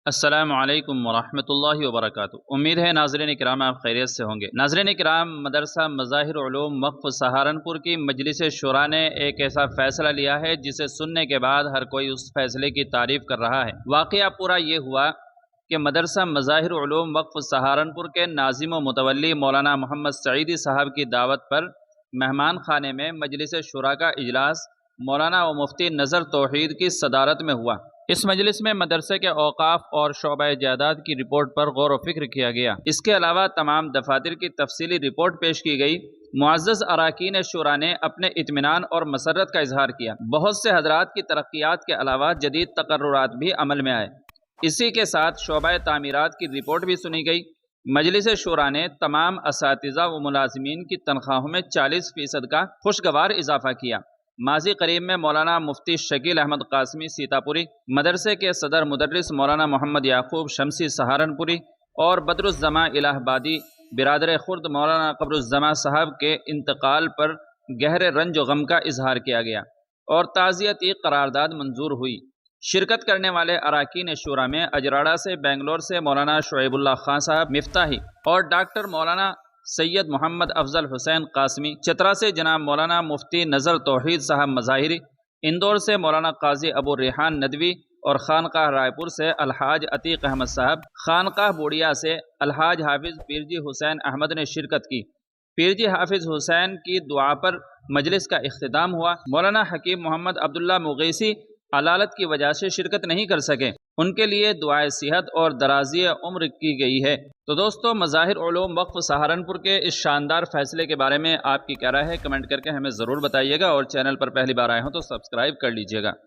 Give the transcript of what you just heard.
السلام علیکم ورحمۃ اللہ وبرکاتہ۔ امید ہے ناظرین کرام آپ خیریت سے ہوں گے۔ ناظرین کرام، مدرسہ مظاہر علوم وقف سہارنپور کی مجلس شورا نے ایک ایسا فیصلہ لیا ہے جسے سننے کے بعد ہر کوئی اس فیصلے کی تعریف کر رہا ہے۔ واقعہ پورا یہ ہوا کہ مدرسہ مظاہر علوم وقف سہارنپور کے ناظم و متولی مولانا محمد سعیدی صاحب کی دعوت پر مہمان خانے میں مجلس شورا کا اجلاس مولانا و مفتی نظر توحید کی صدارت میں ہوا۔ اس مجلس میں مدرسے کے اوقاف اور شعبہ جائیداد کی رپورٹ پر غور و فکر کیا گیا۔ اس کے علاوہ تمام دفاتر کی تفصیلی رپورٹ پیش کی گئی۔ معزز اراکین شورا نے اپنے اطمینان اور مسرت کا اظہار کیا۔ بہت سے حضرات کی ترقیات کے علاوہ جدید تقررات بھی عمل میں آئے۔ اسی کے ساتھ شعبہ تعمیرات کی رپورٹ بھی سنی گئی۔ مجلس شورا نے تمام اساتذہ و ملازمین کی تنخواہوں میں 40% کا خوشگوار اضافہ کیا۔ ماضی قریب میں مولانا مفتی شکیل احمد قاسمی سیتاپوری، مدرسے کے صدر مدرس مولانا محمد یعقوب شمسی سہارنپوری اور بدر الزماں الہ آبادی برادر خرد مولانا قبر الزماں صاحب کے انتقال پر گہرے رنج و غم کا اظہار کیا گیا اور تعزیتی قرارداد منظور ہوئی۔ شرکت کرنے والے اراکین شورا میں اجراڑہ سے بنگلور سے مولانا شعیب اللہ خان صاحب مفتاحی اور ڈاکٹر مولانا سید محمد افضل حسین قاسمی، چترا سے جناب مولانا مفتی نظر توحید صاحب مظاہری، اندور سے مولانا قاضی ابو ریحان ندوی اور خانقاہ رائے پور سے الحاج عتیق احمد صاحب، خانقاہ بوڑیا سے الحاج حافظ پیرجی حسین احمد نے شرکت کی۔ پیرجی حافظ حسین کی دعا پر مجلس کا اختتام ہوا۔ مولانا حکیم محمد عبداللہ مغیثی علالت کی وجہ سے شرکت نہیں کر سکے، ان کے لیے دعائے صحت اور درازی عمر کی گئی ہے۔ تو دوستو، مظاہر علوم وقف سہارنپور کے اس شاندار فیصلے کے بارے میں آپ کی کیا رائے ہے؟ کمنٹ کر کے ہمیں ضرور بتائیے گا، اور چینل پر پہلی بار آئے ہوں تو سبسکرائب کر لیجیے گا۔